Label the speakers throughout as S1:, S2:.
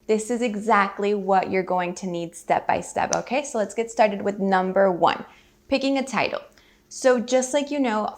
S1: this is exactly what you're going to need step by step. Okay, so let's get started with number 1, picking a title. So just like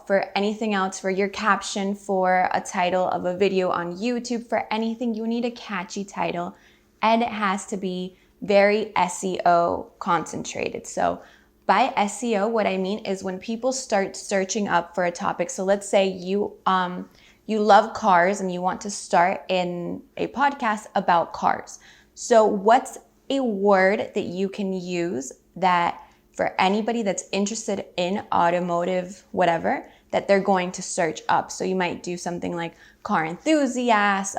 S1: for anything else, for your caption, for a title of a video on YouTube, for anything, you need a catchy title, and it has to be very SEO concentrated. So by SEO, what I mean is when people start searching up for a topic. So let's say you love cars and you want to start in a podcast about cars. So what's a word that you can use that for anybody that's interested in automotive, whatever, that they're going to search up? So you might do something like car enthusiast,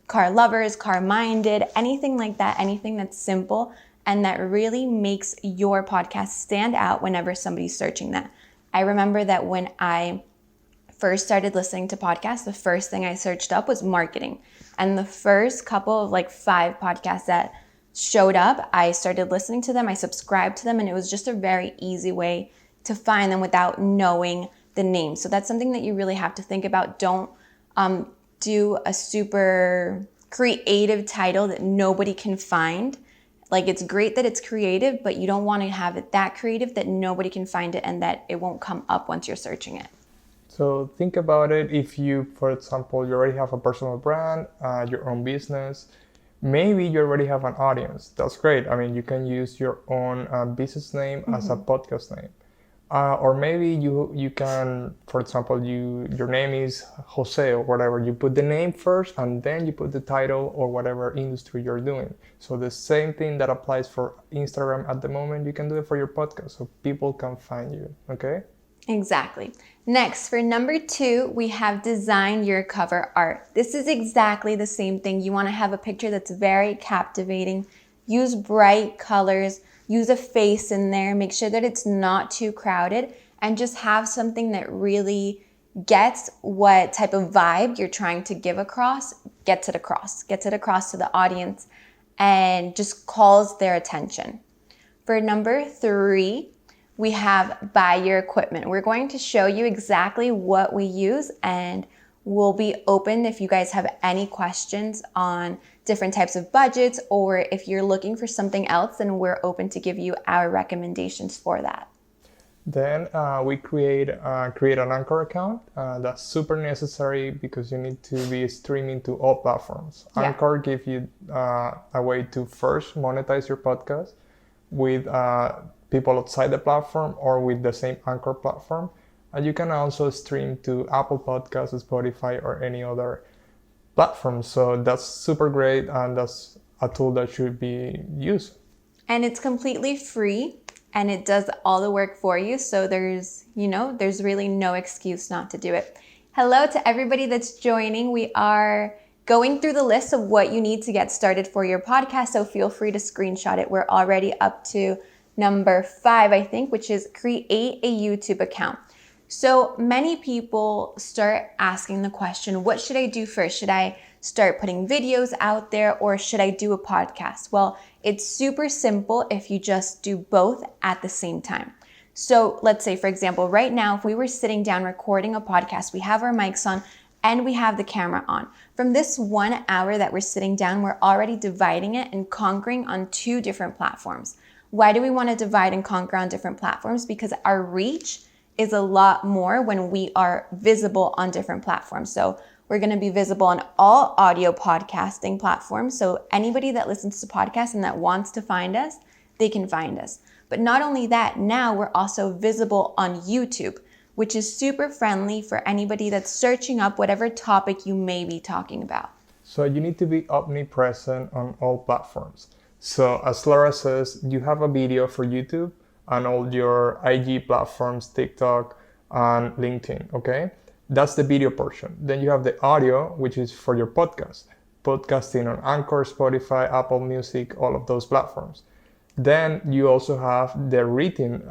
S1: car lovers, car minded, anything like that, anything that's simple and that really makes your podcast stand out whenever somebody's searching that. I remember that when I first started listening to podcasts, the first thing I searched up was marketing. And the first couple of 5 podcasts that showed up, I started listening to them, I subscribed to them, and it was just a very easy way to find them without knowing the name. So that's something that you really have to think about. Don't do a super creative title that nobody can find. It's great that it's creative, but you don't want to have it that creative that nobody can find it and that it won't come up once you're searching it.
S2: So think about it. If you, for example, you already have a personal brand, your own business, maybe you already have an audience. That's great. I mean, you can use your own business name as a podcast name. Or maybe you can, for example, your name is Jose or whatever. You put the name first and then you put the title or whatever industry you're doing. So the same thing that applies for Instagram at the moment, you can do it for your podcast so people can find you, okay?
S1: Exactly. Next, for number 2, we have design your cover art. This is exactly the same thing. You want to have a picture that's very captivating. Use bright colors. Use a face in there. Make sure that it's not too crowded. And just have something that really gets what type of vibe you're trying to give across. Gets it across to the audience. And just calls their attention. For number 3, we have buy your equipment. We're going to show you exactly what we use, and we'll be open if you guys have any questions on different types of budgets, or if you're looking for something else, then we're open to give you our recommendations for that.
S2: Then we create an Anchor account. That's super necessary because you need to be streaming to all platforms. Yeah. Anchor gives you a way to first monetize your podcast with people outside the platform or with the same Anchor platform. And you can also stream to Apple Podcasts, Spotify, or any other platform. So that's super great, and that's a tool that should be used.
S1: And it's completely free, and it does all the work for you. So there's really no excuse not to do it. Hello to everybody that's joining. We are going through the list of what you need to get started for your podcast. So feel free to screenshot it. We're already up to number 5, I think, which is create a YouTube account. So many people start asking the question, what should I do first? Should I start putting videos out there or should I do a podcast? Well, it's super simple if you just do both at the same time. So let's say, for example, right now, if we were sitting down recording a podcast, we have our mics on and we have the camera on. From this 1 hour that we're sitting down, we're already dividing it and conquering on 2 different platforms. Why do we want to divide and conquer on different platforms? Because our reach is a lot more when we are visible on different platforms. So we're going to be visible on all audio podcasting platforms. So anybody that listens to podcasts and that wants to find us, they can find us. But not only that, now we're also visible on YouTube, which is super friendly for anybody that's searching up whatever topic you may be talking about.
S2: So you need to be omnipresent on all platforms. So as Laura says, you have a video for YouTube and all your IG platforms, TikTok and LinkedIn, okay? That's the video portion. Then you have the audio, which is for your podcast. Podcasting on Anchor, Spotify, Apple Music, all of those platforms. Then you also have the written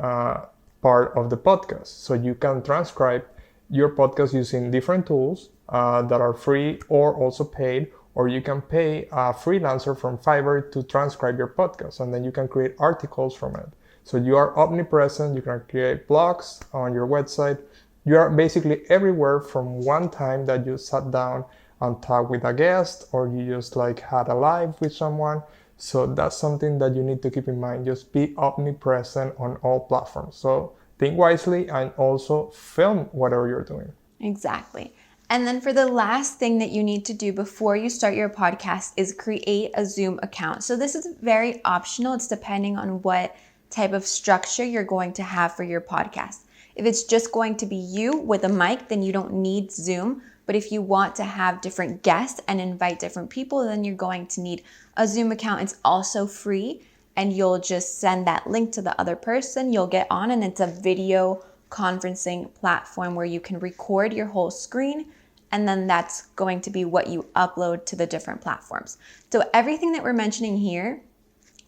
S2: part of the podcast. So you can transcribe your podcast using different tools that are free or also paid, or you can pay a freelancer from Fiverr to transcribe your podcast, and then you can create articles from it. So you are omnipresent, you can create blogs on your website. You are basically everywhere from one time that you sat down and talk with a guest, or you just like had a live with someone. So that's something that you need to keep in mind. Just be omnipresent on all platforms. So think wisely and also film whatever you're doing.
S1: Exactly. And then for the last thing that you need to do before you start your podcast is create a Zoom account. So this is very optional. It's depending on what type of structure you're going to have for your podcast. If it's just going to be you with a mic, then you don't need Zoom. But if you want to have different guests and invite different people, then you're going to need a Zoom account. It's also free, and you'll just send that link to the other person. You'll get on, and it's a video conferencing platform where you can record your whole screen, and then that's going to be what you upload to the different platforms. So everything that we're mentioning here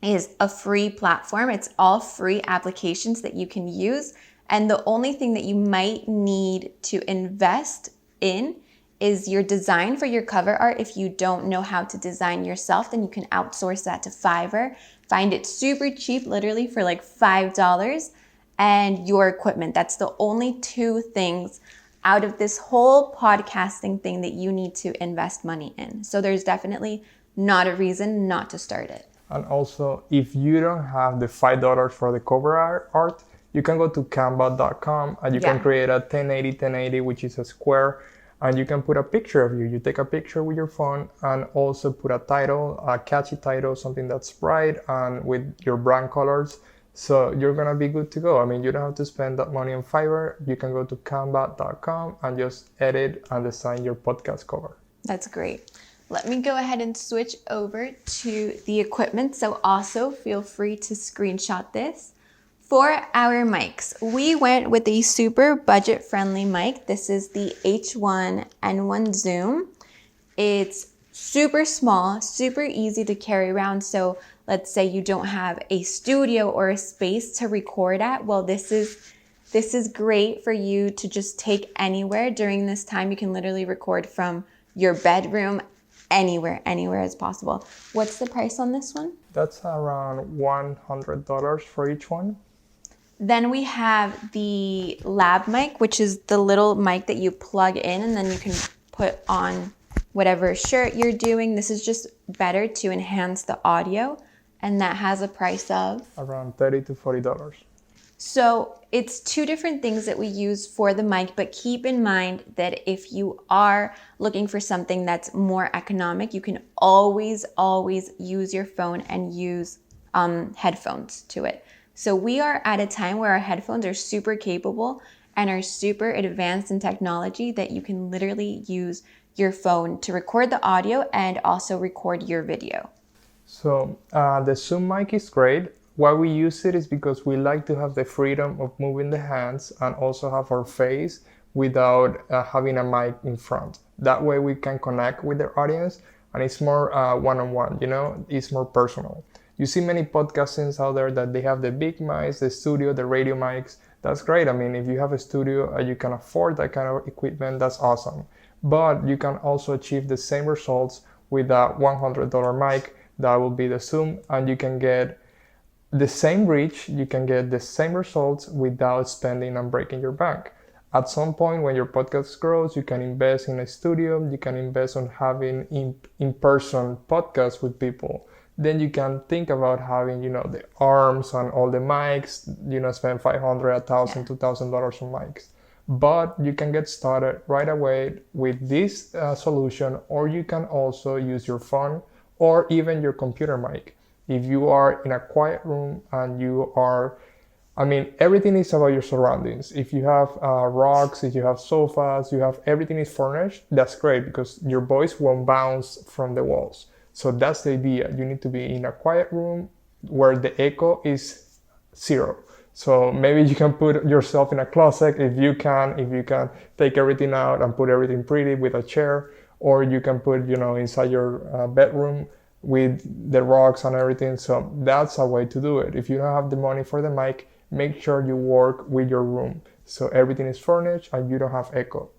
S1: is a free platform. It's all free applications that you can use. And the only thing that you might need to invest in is your design for your cover art. If you don't know how to design yourself, then you can outsource that to Fiverr. Find it super cheap, literally for like $5. And your equipment. That's the only two things out of this whole podcasting thing that you need to invest money in. So there's definitely not a reason not to start it.
S2: And also, if you don't have the $5 for the cover art, you can go to canva.com and you can create a 1080, which is a square, and you can put a picture of you. You take a picture with your phone and also put a title, a catchy title, something that's bright and with your brand colors. So you're gonna be good to go. I mean, you don't have to spend that money on Fiverr. You can go to canva.com and just edit and design your podcast cover.
S1: That's great. Let me go ahead and switch over to the equipment. So also feel free to screenshot this. For our mics, we went with a super budget-friendly mic. This is the H1N1 Zoom. It's super small, super easy to carry around. So let's say you don't have a studio or a space to record at. Well, this is great for you to just take anywhere during this time. You can literally record from your bedroom, anywhere as possible. What's the price on this one?
S2: That's around $100 for each one.
S1: Then we have the lab mic, which is the little mic that you plug in and then you can put on whatever shirt you're doing. This is just better to enhance the audio, and that has a price of
S2: around $30 to $40.
S1: So it's two different things that we use for the mic, but keep in mind that if you are looking for something that's more economic, you can always use your phone and use headphones to it. So we are at a time where our headphones are super capable and are super advanced in technology that you can literally use your phone to record the audio and also record your video.
S2: So the Zoom mic is great. Why we use it is because we like to have the freedom of moving the hands and also have our face without having a mic in front. That way we can connect with the audience, and it's more one-on-one, you know, it's more personal. You see many podcasters out there that they have the big mics, the studio, the radio mics. That's great. I mean, if you have a studio and you can afford that kind of equipment, that's awesome. But you can also achieve the same results with a $100 mic. That will be the Zoom, and you can get the same reach, you can get the same results without spending and breaking your bank. At some point when your podcast grows, you can invest in a studio, you can invest on having in-person podcasts with people. Then you can think about having, you know, the arms and all the mics, you know, spend $500, $1,000, $2,000 on mics. But you can get started right away with this solution, or you can also use your phone or even your computer mic. If you are in a quiet room and you are, I mean, everything is about your surroundings. If you have rocks, if you have sofas, you have everything is furnished, that's great because your voice won't bounce from the walls. So that's the idea. You need to be in a quiet room where the echo is zero. So maybe you can put yourself in a closet if you can take everything out and put everything pretty with a chair, or you can put, you know, inside your bedroom with the rocks and everything. So that's a way to do it. If you don't have the money for the mic, make sure you work with your room so everything is furnished and you don't have echo.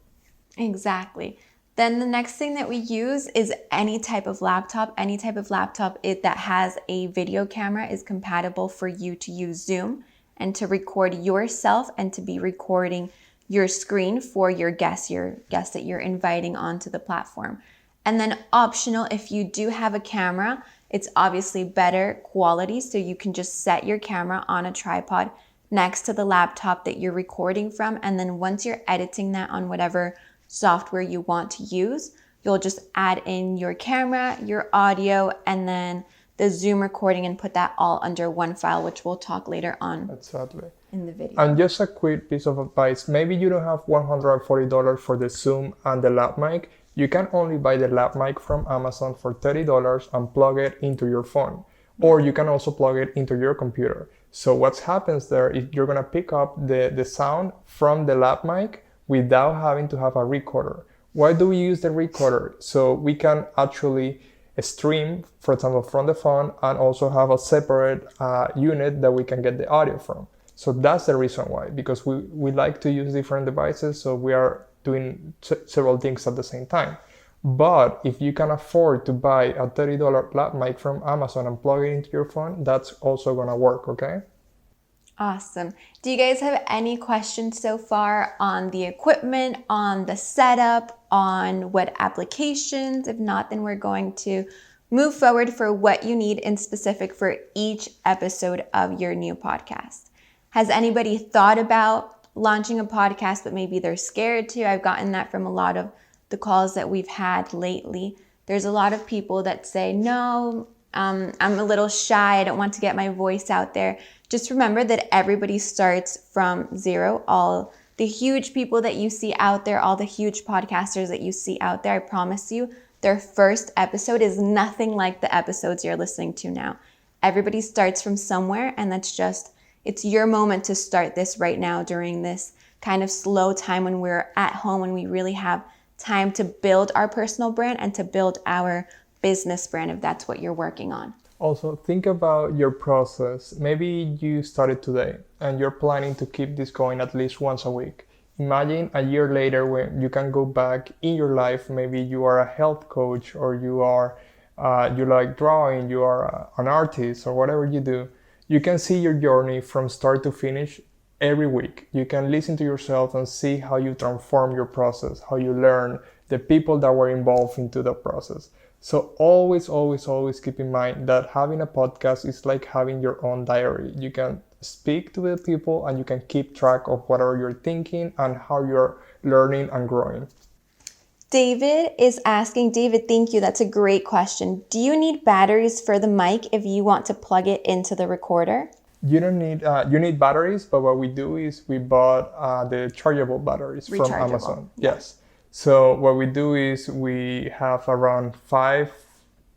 S1: Exactly. Then the next thing that we use is any type of laptop. Any type of laptop that has a video camera is compatible for you to use Zoom and to record yourself and to be recording your screen for your guests that you're inviting onto the platform. And then optional, if you do have a camera, it's obviously better quality, so you can just set your camera on a tripod next to the laptop that you're recording from. And then once you're editing that on whatever software you want to use, you'll just add in your camera, your audio, and then the Zoom recording and put that all under one file, which we'll talk later on
S2: Exactly.
S1: in the video.
S2: And just a quick piece of advice. Maybe you don't have $140 for the Zoom and the lab mic. You can only buy the lab mic from Amazon for $30 and plug it into your phone. Or you can also plug it into your computer. So what happens there is you're going to pick up the sound from the lab mic without having to have a recorder. Why do we use the recorder? So we can actually stream, for example, from the phone and also have a separate unit that we can get the audio from. So that's the reason why, because we like to use different devices, so we are doing several things at the same time. But if you can afford to buy a $30 lab mic from Amazon and plug it into your phone, that's also gonna work, okay?
S1: Awesome. Do you guys have any questions so far on the equipment, on the setup, on what applications? If not, then we're going to move forward for what you need in specific for each episode of your new podcast. Has anybody thought about launching a podcast, but maybe they're scared to? I've gotten that from a lot of the calls that we've had lately. There's a lot of people that say, no, I'm a little shy. I don't want to get my voice out there. Just remember that everybody starts from zero. All the huge people that you see out there, all the huge podcasters that you see out there, I promise you, their first episode is nothing like the episodes you're listening to now. Everybody starts from somewhere, and it's your moment to start this right now during this kind of slow time when we're at home, when we really have time to build our personal brand and to build our business brand, if that's what you're working on.
S2: Also, think about your process. Maybe you started today and you're planning to keep this going at least once a week. Imagine a year later when you can go back in your life. Maybe you are a health coach, or you like drawing, you are an artist, or whatever you do. You can see your journey from start to finish every week. You can listen to yourself and see how you transform your process, how you learn, the people that were involved into the process. So always, always, always keep in mind that having a podcast is like having your own diary. You can speak to the people and you can keep track of whatever you're thinking and how you're learning and growing.
S1: David is asking, David, thank you. That's a great question. Do you need batteries for the mic if you want to plug it into the recorder?
S2: You don't need, you need batteries, but what we do is we bought the chargeable batteries from Amazon. Yes. So what we do is we have around 5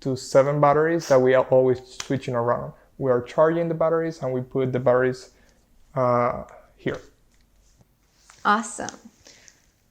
S2: to 7 batteries that we are always switching around. We are charging the batteries and we put the batteries here.
S1: Awesome.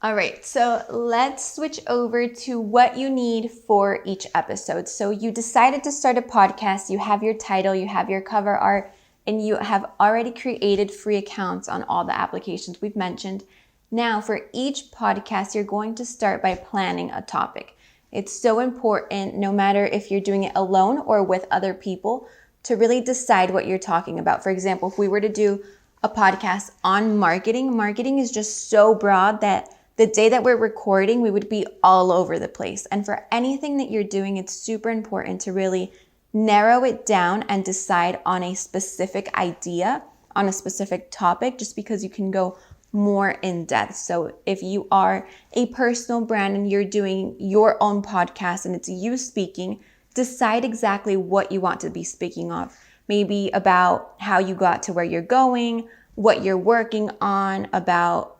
S1: All right, so let's switch over to what you need for each episode. So you decided to start a podcast, you have your title, you have your cover art, and you have already created free accounts on all the applications we've mentioned. Now, for each podcast, you're going to start by planning a topic. It's so important, no matter if you're doing it alone or with other people, to really decide what you're talking about. For example, if we were to do a podcast on marketing is just so broad that the day that we're recording, we would be all over the place. And for anything that you're doing, it's super important to really narrow it down and decide on a specific idea, on a specific topic, just because you can go more in depth. So if you are a personal brand and you're doing your own podcast and it's you speaking, decide exactly what you want to be speaking of. Maybe about how you got to where you're going, what you're working on, about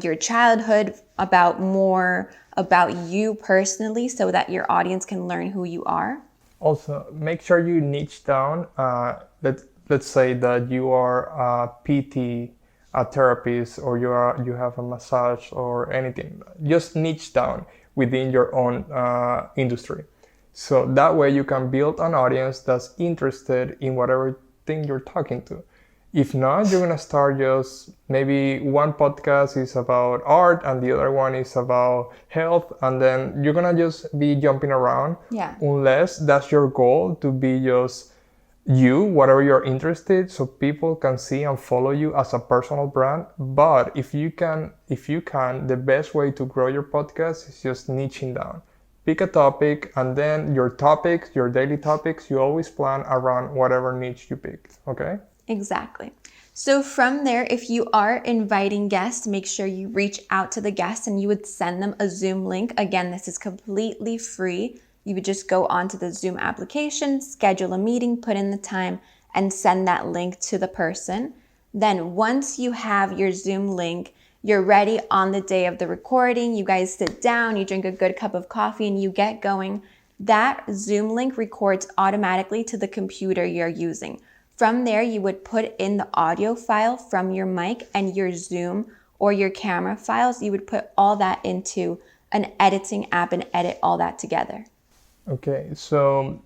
S1: your childhood, about more about you personally, so that your audience can learn who you are.
S2: Also, make sure you niche down. Let's say that you are a PT, a therapist, or you have a massage or anything. Just niche down within your own industry. So that way you can build an audience that's interested in whatever thing you're talking to. If not, you're gonna start just maybe one podcast is about art and the other one is about health, and then you're gonna just be jumping around.
S1: Yeah.
S2: Unless that's your goal, to be just you, whatever you're interested, so people can see and follow you as a personal brand. But if you can, the best way to grow your podcast is just niching down. pick a topic, and then your topics, your daily topics, you always plan around whatever niche you picked, okay?
S1: Exactly. So from there, if you are inviting guests, make sure you reach out to the guests and you would send them a Zoom link. Again, this is completely free. You would just go onto the Zoom application, schedule a meeting, put in the time, and send that link to the person. Then once you have your Zoom link, you're ready on the day of the recording. You guys sit down, you drink a good cup of coffee, and you get going. That Zoom link records automatically to the computer you're using. From there, you would put in the audio file from your mic and your Zoom or your camera files. You would put all that into an editing app and edit all that together.
S2: Okay, so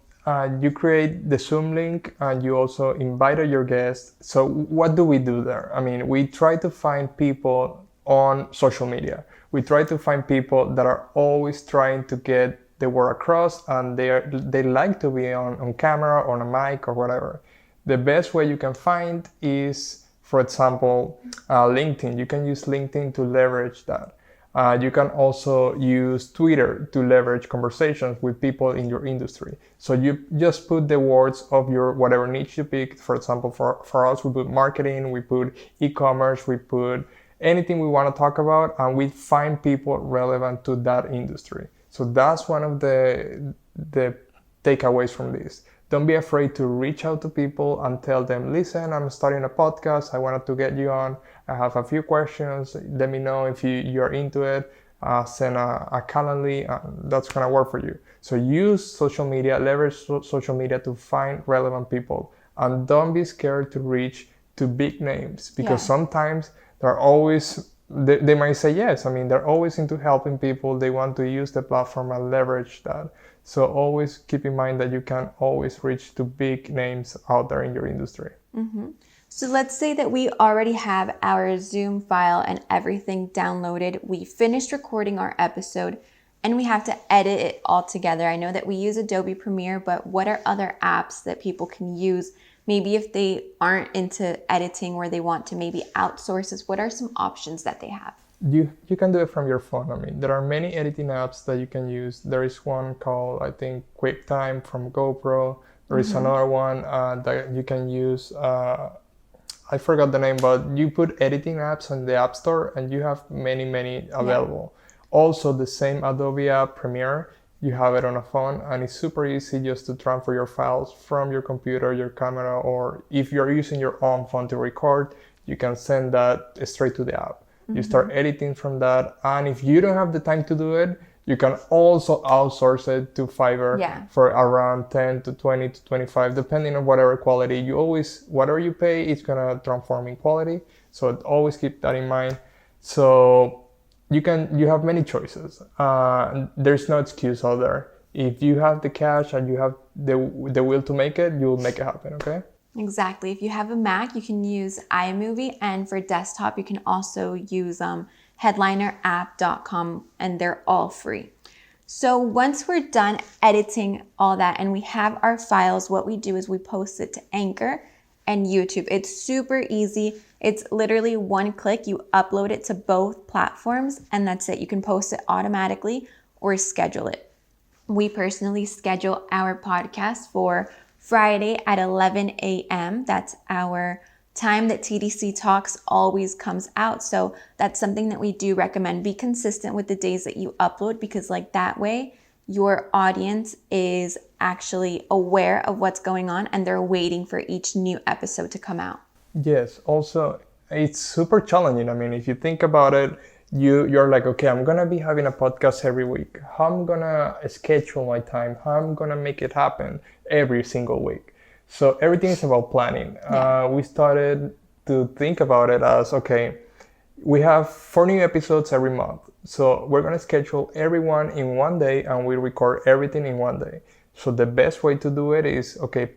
S2: you create the Zoom link and you also invited your guests. So what do we do there? I mean, we try to find people on social media. We try to find people that are always trying to get the word across, and they like to be on camera, on a mic, or whatever. The best way you can find is, for example, LinkedIn. You can use LinkedIn to leverage that. You can also use Twitter to leverage conversations with people in your industry. So you just put the words of your whatever niche you picked. For example, for us, we put marketing, we put e-commerce, we put anything we want to talk about, and we find people relevant to that industry. So that's one of the takeaways from this. Don't be afraid to reach out to people and tell them, listen, I'm starting a podcast. I wanted to get you on. I have a few questions. Let me know if you're into it. Send a Calendly. That's going to work for you. So use social media, leverage social media to find relevant people. And don't be scared to reach to big names, because sometimes they might say yes. I mean, they're always into helping people. They want to use the platform and leverage that. So always keep in mind that you can always reach to big names out there in your industry.
S1: Mm-hmm. So let's say that we already have our Zoom file and everything downloaded. We finished recording our episode and we have to edit it all together. I know that we use Adobe Premiere, but what are other apps that people can use? Maybe if they aren't into editing or they want to maybe outsource this, what are some options that they have?
S2: You can do it from your phone. I mean, there are many editing apps that you can use. There is one called, I think, QuickTime from GoPro. There is another one that you can use. I forgot the name, but you put editing apps on the App Store and you have many available. Also, the same Adobe app, Premiere, you have it on a phone, and it's super easy just to transfer your files from your computer, your camera, or if you're using your own phone to record, you can send that straight to the app. You start editing from that, and if you don't have the time to do it, you can also outsource it to Fiverr for around 10 to 20 to 25, depending on whatever quality. Whatever you pay, it's gonna transform in quality. So always keep that in mind. So you have many choices. There's no excuse out there. If you have the cash and you have the will to make it, you'll make it happen, okay?
S1: Exactly. If you have a Mac, you can use iMovie, and for desktop, you can also use headlinerapp.com, and they're all free. So once we're done editing all that and we have our files, what we do is we post it to Anchor and YouTube. It's super easy. It's literally one click. You upload it to both platforms and that's it. You can post it automatically or schedule it. We personally schedule our podcast for Friday at 11 a.m. That's our time that TDC Talks always comes out. So that's something that we do recommend. Be consistent with the days that you upload, because like that way your audience is actually aware of what's going on and they're waiting for each new episode to come out.
S2: Yes. Also, it's super challenging. I mean, if you think about it, you're like, okay, I'm gonna be having a podcast every week. How I'm gonna schedule my time? How I'm gonna make it happen every single week? So everything is about planning. We started to think about it as, okay, we have 4 new episodes every month. So we're gonna schedule everyone in one day and we record everything in one day. So the best way to do it is, okay,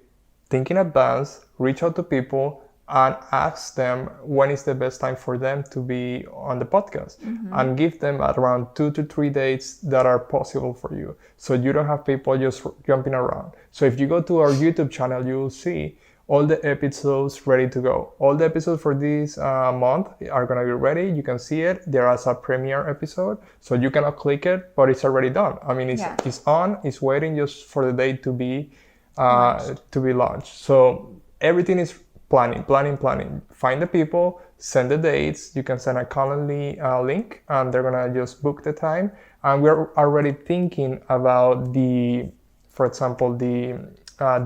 S2: think in advance, reach out to people, and ask them when is the best time for them to be on the podcast, and give them around 2 to 3 dates that are possible for you. So you don't have people just jumping around. So if you go to our YouTube channel, you will see all the episodes ready to go. All the episodes for this month are gonna be ready. You can see it there as a premiere episode, so you cannot click it, but it's already done. I mean, it's on, it's waiting just for the date to be launched. So everything is planning. Find the people, send the dates. You can send a Calendly link, and they're gonna just book the time. And we're already thinking about for example, the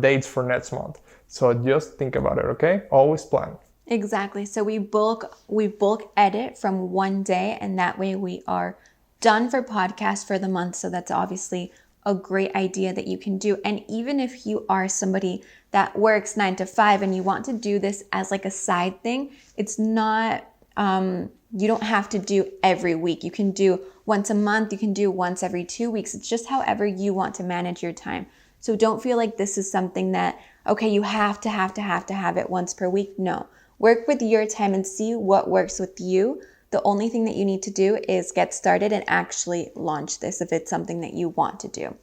S2: dates for next month. So just think about it, okay? Always plan.
S1: Exactly. So we bulk edit from one day, and that way we are done for podcast for the month. So that's obviously a great idea that you can do. And even if you are somebody that works 9 to 5 and you want to do this as like a side thing, it's not, you don't have to do every week. You can do once a month, you can do once every 2 weeks. It's just however you want to manage your time. So don't feel like this is something that, okay, you have to have it once per week. No, work with your time and see what works with you. The only thing that you need to do is get started and actually launch this if it's something that you want to do.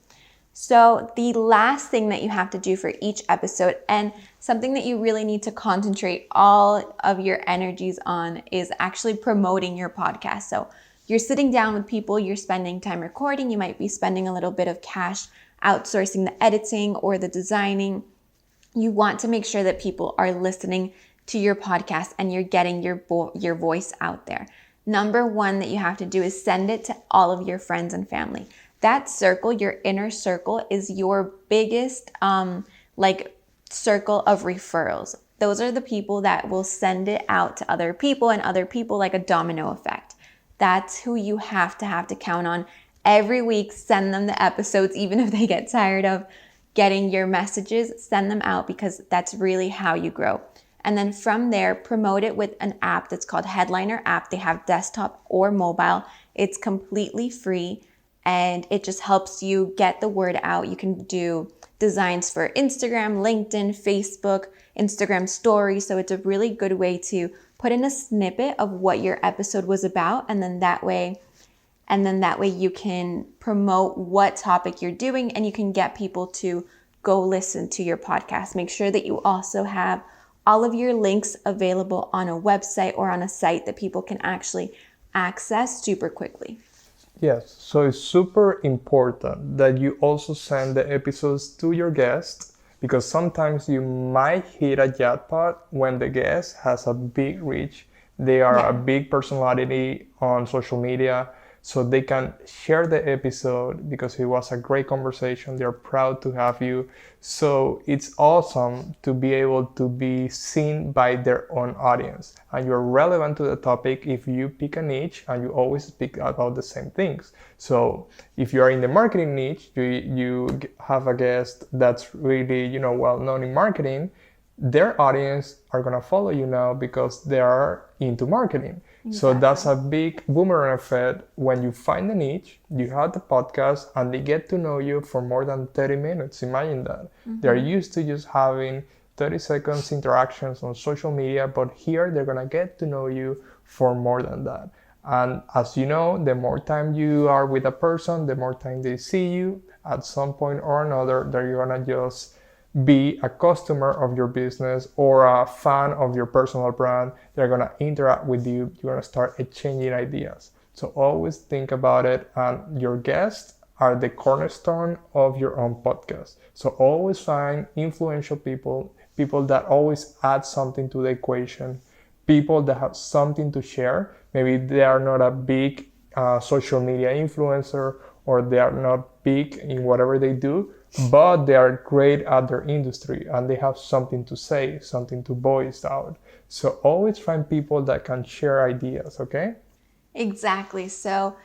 S1: So the last thing that you have to do for each episode, and something that you really need to concentrate all of your energies on, is actually promoting your podcast. So you're sitting down with people, you're spending time recording, you might be spending a little bit of cash outsourcing the editing or the designing. You want to make sure that people are listening to your podcast and you're getting your voice out there. Number one that you have to do is send it to all of your friends and family. That circle, your inner circle, is your biggest circle of referrals. Those are the people that will send it out to other people, and other people, like a domino effect. That's who you have to count on. Every week, send them the episodes, even if they get tired of getting your messages, send them out, because that's really how you grow. And then from there, promote it with an app that's called Headliner app. They have desktop or mobile. It's completely free, and it just helps you get the word out. You can do designs for Instagram, LinkedIn, Facebook, Instagram stories. So it's a really good way to put in a snippet of what your episode was about, and then that way you can promote what topic you're doing, and you can get people to go listen to your podcast. Make sure that you also have all of your links available on a website or on a site that people can actually access super quickly.
S2: Yes, so it's super important that you also send the episodes to your guest, because sometimes you might hit a jackpot when the guest has a big reach. They are a big personality on social media, so they can share the episode because it was a great conversation. They're proud to have you. So it's awesome to be able to be seen by their own audience. And you're relevant to the topic if you pick a niche and you always speak about the same things. So if you are in the marketing niche, you have a guest that's really, well known in marketing, their audience are gonna follow you now because they are into marketing. Exactly. So that's a big boomerang effect. When you find a niche, you have the podcast, and they get to know you for more than 30 minutes. Imagine that. Mm-hmm. They're used to just having 30 seconds interactions on social media, but here they're gonna get to know you for more than that. And as you know, the more time you are with a person, the more time they see you, at some point or another, they're gonna just be a customer of your business or a fan of your personal brand. They're going to interact with you. You're going to start exchanging ideas. So always think about it. And your guests are the cornerstone of your own podcast. So always find influential people that always add something to the equation, people that have something to share. Maybe they are not a big social media influencer, or they are not big in whatever they do, but they are great at their industry and they have something to say, something to voice out. So always find people that can share ideas, okay?
S1: Exactly. So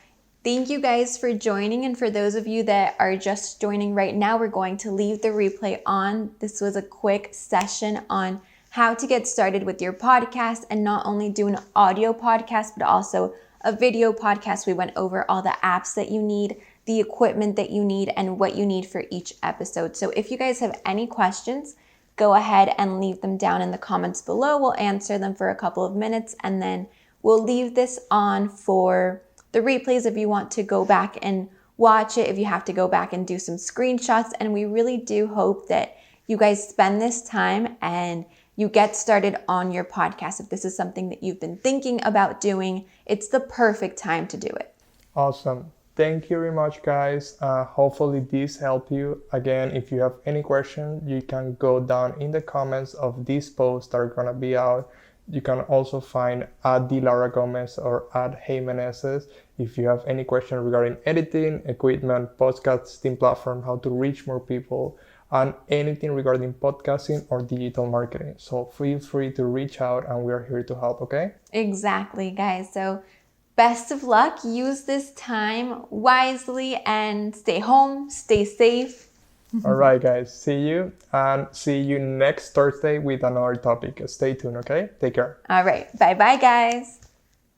S1: thank you guys for joining. And for those of you that are just joining right now, we're going to leave the replay on. This was a quick session on how to get started with your podcast, and not only do an audio podcast, but also a video podcast. We went over all the apps that you need, the equipment that you need, and what you need for each episode. So if you guys have any questions, go ahead and leave them down in the comments below. We'll answer them for a couple of minutes, and then we'll leave this on for the replays if you want to go back and watch it, if you have to go back and do some screenshots. And we really do hope that you guys spend this time and you get started on your podcast. If this is something that you've been thinking about doing, it's the perfect time to do it.
S2: Awesome. Thank you very much, guys. Hopefully this helped you. Again, if you have any question, you can go down in the comments of this post that are gonna be out. You can also find at the Lara Gomez or at Jimenez's if you have any question regarding editing, equipment, podcasting platform, how to reach more people, and anything regarding podcasting or digital marketing. So feel free to reach out and we're here to help, okay?
S1: Exactly, guys. So best of luck. Use this time wisely and stay home, stay safe.
S2: All right, guys. See you and see you next Thursday with another topic. Stay tuned, okay? Take care.
S1: All right. Bye-bye, guys.